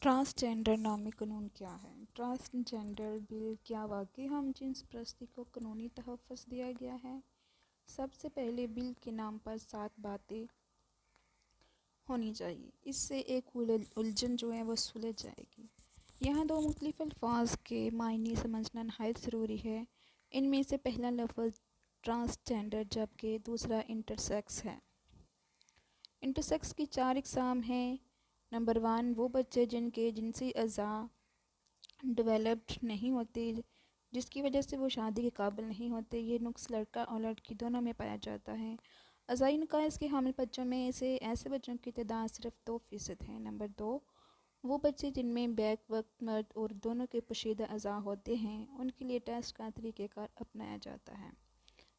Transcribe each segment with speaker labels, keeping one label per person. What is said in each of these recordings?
Speaker 1: Transgender नामी कानून क्या है? ट्रांसजेंडर बिल क्या वाकई हम जिन्स परस्ती को कानूनी तहफ़्फ़ुज़ दिया गया है? सबसे पहले बिल के नाम पर 7 बातें होनी चाहिए। इससे एक उलझन जो है वो सुलझ जाएगी। यहाँ दो मुख्तलिफ़ अल्फाज के मायने समझना नहायत ज़रूरी है। इनमें से पहला लफ्ज़ ट्रांसजेंडर जबकि दूसरा इंटरसेक्स है। इंटरसेक्स की 4 इक़साम हैं। नंबर 1, वो बच्चे जिनके जिनसी अज़ा डेवलप्ड नहीं होते, जिसकी वजह से वो शादी के काबिल नहीं होते। ये नुक्स लड़का और लड़की दोनों में पाया जाता है। अज़ाई नकाइस के हामिल बच्चों में से ऐसे बच्चों की तादाद सिर्फ 2% है। नंबर 2, वो बच्चे जिनमें बैक वक्त मर्द और दोनों के पोशीदा अज़ा होते हैं, उनके लिए टेस्ट का तरीक़ेकार अपनाया जाता है,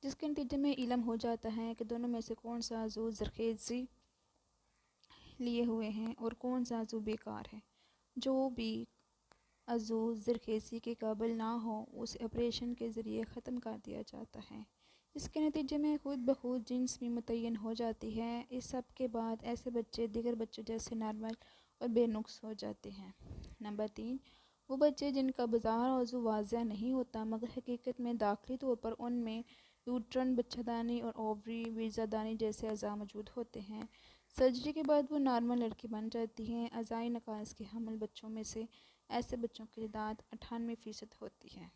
Speaker 1: जिसके नतीजे में इल्म हो जाता है कि दोनों में से कौन सा अज़ू ज़रख़ेज़ी लिए हुए हैं और कौन सा अज़ू बेकार है। जो भी अज़ू ज़रख़ेज़ी के काबिल ना हो उसे ऑपरेशन के ज़रिए ख़त्म कर दिया जाता है। इसके नतीजे में खुद ब खुद जिन्स भी मुतय्यन हो जाती है। इस सब के बाद ऐसे बच्चे दीगर बच्चों जैसे नॉर्मल और बेनुक्स हो जाते हैं। नंबर 3, वो बच्चे जिनका बज़ाहिर अज़ू वाज़ेह नहीं होता मगर हकीकत में दाखिली तौर पर उनमें यूट्रन, बच्चादानी और ओवरी, वीज़ादानी जैसे अज़ा मौजूद होते हैं। सर्जरी के बाद वो नॉर्मल लड़की बन जाती हैं। अज़ाई नकाइस के हामिल बच्चों में से ऐसे बच्चों की तादाद 98% होती है।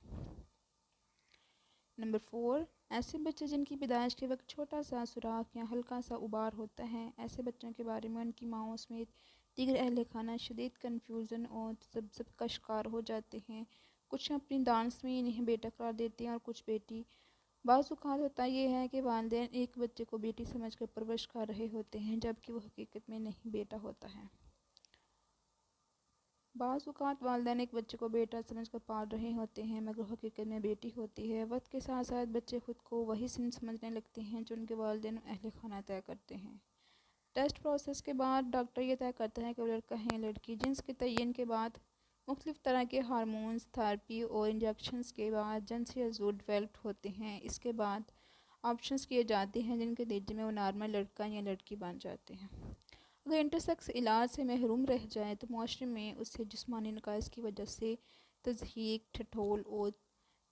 Speaker 1: नंबर 4, ऐसे बच्चे जिनकी पैदाइश के वक्त छोटा सा सुराख या हल्का सा उबार होता है। ऐसे बच्चों के बारे में उनकी माँओं समेत दीगर अहल खाना शदीद कन्फ्यूज़न और तज़ब्ज़ुब का शिकार हो जाते हैं। कुछ अपनी डांस में इन्हें बेटा करार देते हैं और कुछ बेटी। बाज़ औक़ात होता यह है कि वालिदैन एक बच्चे को बेटी समझकर परवरिश कर रहे होते हैं जबकि वो हकीकत में नहीं बेटा होता है। बाज़ औक़ात वालिदैन एक बच्चे को बेटा समझकर पाल रहे होते हैं मगर हकीकत में बेटी होती है। वक्त के साथ साथ बच्चे खुद को वही सिन समझने लगते हैं जो उनके वालिदैन और अहल खाना तय करते हैं। टेस्ट प्रोसेस के बाद डॉक्टर ये तय करता है कि वो लड़का है या लड़की। जिन्स के तयन के बाद मुख्तलिफ़ तरह के हार्मोन्स, थेरेपी और इंजेक्शंस के बाद जिनसी अज़ू डेवलप्ड होते हैं। इसके बाद ऑप्शंस किए जाते हैं जिनके नतीजे में वो नॉर्मल लड़का या लड़की बन जाते हैं। अगर इंटरसेक्स इलाज से महरूम रह जाए तो मुआशरे में उससे जिस्मानी नकाइस की वजह से तज़हीक, ठठोल और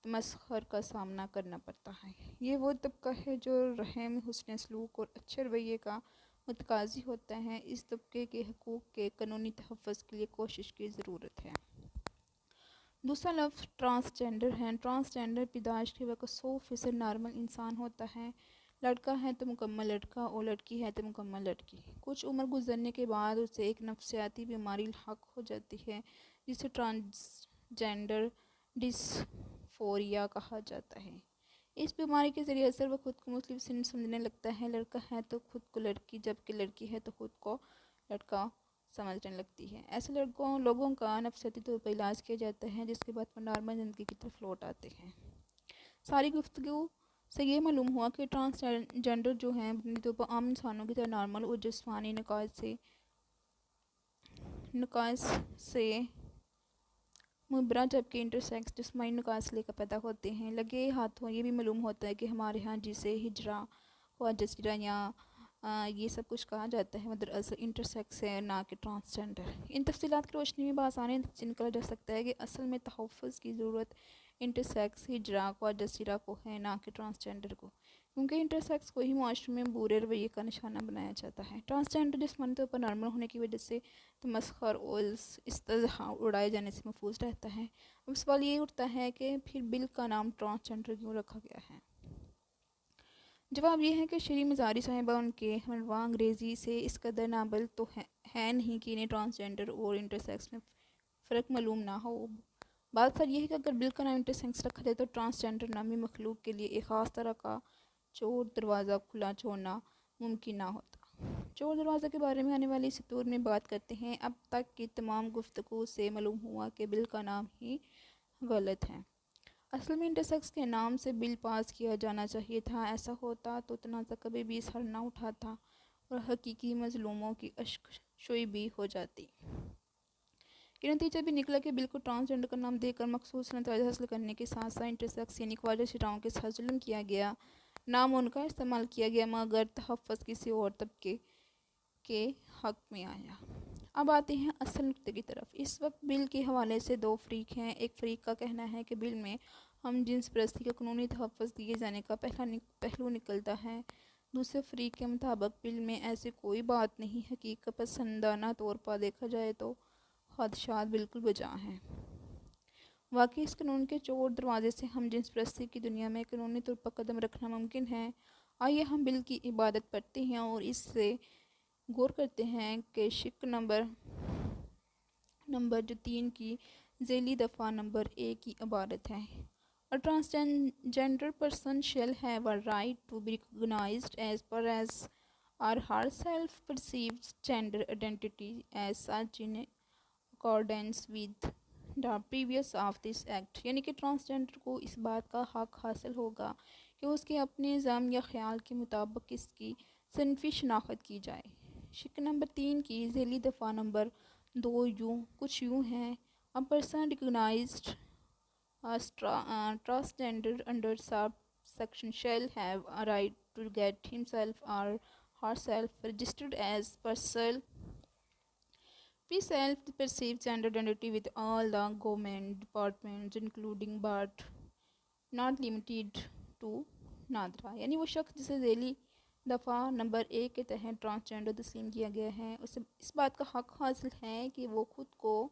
Speaker 1: तमस्खुर का सामना करना पड़ता है। ये वो तबका है जो रहम, हुस्न सलूक और अच्छे रवैये का मुतकाज़ी होता है। इस तबके के हकूक़ के कानूनी तहफ़्फ़ुज़ के लिए कोशिश की ज़रूरत है। दूसरा लफ्ज़ ट्रांसजेंडर है। ट्रांसजेंडर पैदाइश के वक्त 100% नॉर्मल इंसान होता है। लड़का है तो मुकम्मल लड़का और लड़की है तो मुकम्मल लड़की। कुछ उम्र गुजरने के बाद उसे एक नफ्सियाती बीमारी लाहक हो जाती है जिसे ट्रांसजेंडर डिस्फोरिया कहा जाता है। इस बीमारी के ज़रिए अक्सर वह खुद को मुख्तलिफ सिन समझने लगता है। लड़का है तो खुद को लड़की जबकि लड़की है तो खुद को लड़का समझने लगती है। ऐसे लोगों का नफ्सियाती तौर पर इलाज किया जाता है जिसके बाद वो नॉर्मल ज़िंदगी की तरफ लौट आते हैं। सारी गुफ्तगू से ये मालूम हुआ कि ट्रांसजेंडर जो हैं बुनियादी तौर पर आम इंसानों की तरह नॉर्मल और जिस्मानी नकाइस से मुबरा जबकि इंटरसेक्स जिस्मानी नकाइस से लेकर पैदा होते हैं। लगे हाथों ये भी मालूम होता है कि हमारे यहाँ जिसे हिजरा ख्वाजसीरा या ये सब कुछ कहा जाता है मतलब असल इंटरसेक्स है ना कि ट्रांसजेंडर। इन तफसीलात की रोशनी में बआसानी से निकला जा सकता है कि असल में तहफ़्फ़ुज़ की ज़रूरत इंटरसेक्स, हिजरा ख्वाजसीरा को है ना कि ट्रांसजेंडर को, क्योंकि इंटरसेक्स को ही मुआशरे में बुरे रवैये का निशाना बनाया जाता है। ट्रांसजेंडर जिस्मानी तौर पर नॉर्मल होने की वजह से तमस्खुर और इस्तेज़ा उड़ाए जाने से महफूज रहता है। अब सवाल ये उठता है कि फिर बिल का नाम ट्रांसजेंडर क्यों रखा गया है? जवाब यह है कि शरी मज़ारी साहिबा उनके हमनवा अंग्रेज़ी से इस कदर नाबल तो है नहीं कि इन्हें ट्रांसजेंडर और इंटरसेक्स में फ़र्क मालूम ना हो। बात सर यह है कि अगर बिल का नाम इंटरसेक्स रखा जाए तो ट्रांसजेंडर नामी मखलूक के लिए एक ख़ास तरह का चोर दरवाज़ा खुला छोड़ना मुमकिन ना होता। चोर दरवाज़ा के बारे में आने वाली इस टूर में बात करते हैं। अब तक की तमाम गुफ्तगू से मालूम हुआ कि बिल का नाम ही गलत है। असल में इंटरसेक्स के नाम से बिल पास किया जाना चाहिए था। ऐसा होता तो तनाज़ा कभी भी सर ना उठाता और हकीकी मज़लूमों की अश्क-शुई भी हो जाती। ये नतीजा भी निकला कि बिल को ट्रांसजेंडर का नाम देकर मखसूस नतीजा हासिल करने के साथ साथ इंटरसेक्स यानी ख्वाजसीराओं के साथ जुल्म किया गया। नाम उनका इस्तेमाल किया गया मगर तहफ़्फ़ुज़ किसी और तबके के हक़ में आया। اب آتے ہیں اصل نقطے کی طرف۔ اس وقت بل کے حوالے سے دو فریق ہیں۔ ایک فریق کا کہنا ہے کہ بل میں ہم جنس پرستی کا قانونی تحفظ دیے جانے کا پہلو نکلتا ہے۔ دوسرے فریق کے مطابق بل میں ایسی کوئی بات نہیں۔ حقیقت پسندانہ طور پر دیکھا جائے تو خدشات بالکل بجا ہیں۔ واقعی اس قانون کے چور دروازے سے ہم جنس پرستی کی دنیا میں قانونی طور پر قدم رکھنا ممکن ہے۔ آئیے ہم بل کی عبارت پڑھتے ہیں اور اس سے غور کرتے ہیں کہ شق نمبر جو 3 کی ذیلی دفعہ نمبر 1 کی عبارت ہے۔ A transgender person shall have a right to be recognized as per his or her self-perceived gender identity as such in accordance with the previous of this act۔ یعنی کہ ٹرانسجینڈر کو اس بات کا حق حاصل ہوگا کہ اس کے اپنے ذم یا خیال کے مطابق اس کی صنفی شناخت کی جائے۔ شق نمبر 3 کی ذیلی دفعہ نمبر 2 کچھ یوں ہیں۔ A person recognized as transgender under subsection shall have a right to get himself or herself registered as per self-perceived gender identity with all the government departments including but not limited to NADRA. یعنی وہ شخص جسے ذیلی دفعہ number 1 کے تحت transgender تسلیم کیا گیا ہے، اسے اس بات کا حق حاصل ہے کہ وہ خود کو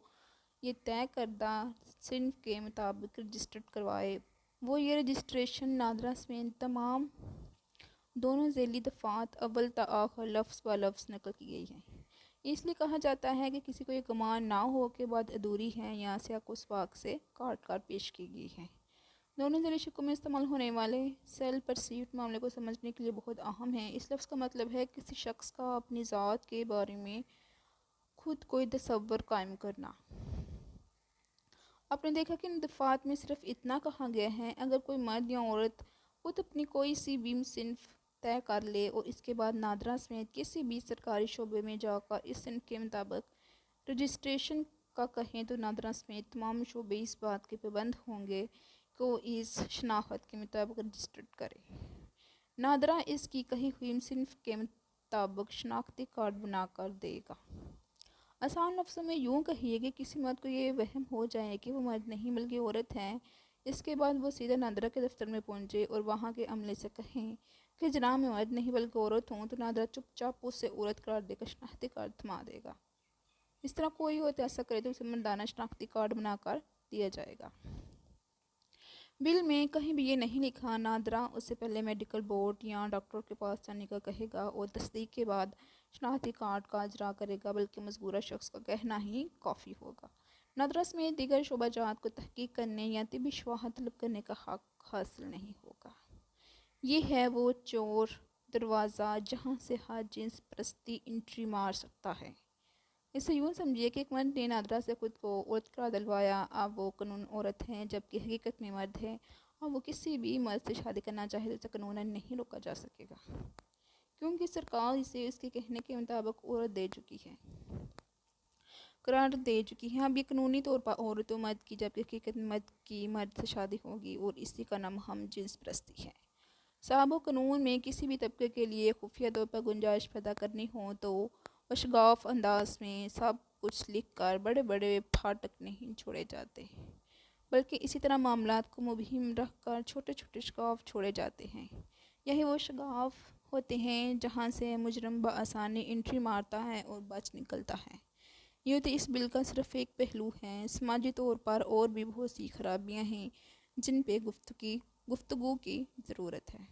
Speaker 1: یہ طے کردہ صنف کے مطابق رجسٹرڈ کروائے۔ وہ یہ رجسٹریشن نادرا سمیت تمام دونوں ذیلی دفعات اول تا آخر لفظ با لفظ نقل کی گئی ہیں۔ اس لیے کہا جاتا ہے کہ کسی کو یہ گمان نہ ہو کہ بات ادھوری ہے یا سیاق و سباق سے کاٹ پیش کی گئی ہے۔ دونوں ذیلی شقوں میں استعمال ہونے والے سیلف پرسیوڈ معاملے کو سمجھنے کے لیے بہت اہم ہے۔ اس لفظ کا مطلب ہے کسی شخص کا اپنی ذات کے بارے میں خود کوئی تصور قائم کرنا۔ آپ نے دیکھا کہ ان دفعات میں صرف اتنا کہا گیا ہے اگر کوئی مرد یا عورت خود اپنی کوئی سی بھی صنف طے کر لے اور اس کے بعد نادرا سمیت کسی بھی سرکاری شعبے میں جا کر اس صنف کے مطابق رجسٹریشن کا کہیں تو نادرا سمیت تمام شعبے اس بات کے پابند ہوں گے کہ وہ اس شناخت کے مطابق رجسٹرڈ کرے۔ نادرا اس کی کہی ہوئی صنف کے مطابق شناختی کارڈ بنا کر دے گا۔ آسان لفظوں میں یوں کہیے کہ کسی مرد کو یہ وہم ہو جائے کہ وہ مرد نہیں بلکہ عورت ہے، اس کے بعد وہ سیدھا نادرا کے دفتر میں پہنچے اور وہاں کے عملے سے کہیں کہ جناب میں مرد نہیں بلکہ عورت ہوں، تو نادرا چپ چاپ اسے عورت قرار دے کر شناختی کارڈ تھما دے گا۔ اس طرح کوئی عورت ایسا کرے تو اسے مردانہ شناختی کارڈ بنا کر دیا جائے گا۔ بل میں کہیں بھی یہ نہیں لکھا نادرا اس سے پہلے میڈیکل بورڈ یا ڈاکٹر کے پاس جانے کا کہے گا اور تصدیق کے بعد شناختی کارڈ کا اجرا کرے گا، بلکہ مذکورہ شخص کا کہنا ہی کافی ہوگا۔ نادرا سمیت دیگر شعبہ جات کو تحقیق کرنے یا طبی شواہد طلب کرنے کا حق حاصل نہیں ہوگا۔ یہ ہے وہ چور دروازہ جہاں سے ہر جنس پرستی انٹری مار سکتا ہے۔ اسے یوں سمجھیے کہ ایک مرد نے نادرا سے خود کو عورت قرار دلوایا، اب وہ قانون عورت ہے جبکہ حقیقت میں مرد ہے، اور وہ کسی بھی مرد سے شادی کرنا چاہے تو اسے قانوناً نہیں روکا جا سکے گا، کیونکہ سرکار اسے اس کے کہنے کے مطابق عورت قرار دے چکی ہے۔ اب یہ قانونی طور پر عورت و مرد کی جبکہ حقیقت میں مرد کی مرد سے شادی ہوگی اور اسی کا نام ہم جنس پرستی ہے۔ صاحب قانون میں کسی بھی طبقے کے لیے خفیہ طور پر گنجائش پیدا کرنی ہو تو وہ شگاف انداز میں سب کچھ لکھ کر بڑے بڑے پھاٹک نہیں چھوڑے جاتے، بلکہ اسی طرح معاملات کو مبہم رکھ کر چھوٹے چھوٹے شگاف چھوڑے جاتے ہیں۔ یہی وہ شگاف ہوتے ہیں جہاں سے مجرم بآسانی انٹری مارتا ہے اور بچ نکلتا ہے۔ یہ تو اس بل کا صرف ایک پہلو ہے، سماجی طور پر اور بھی بہت سی خرابیاں ہیں جن پہ گفتگو کی ضرورت ہے۔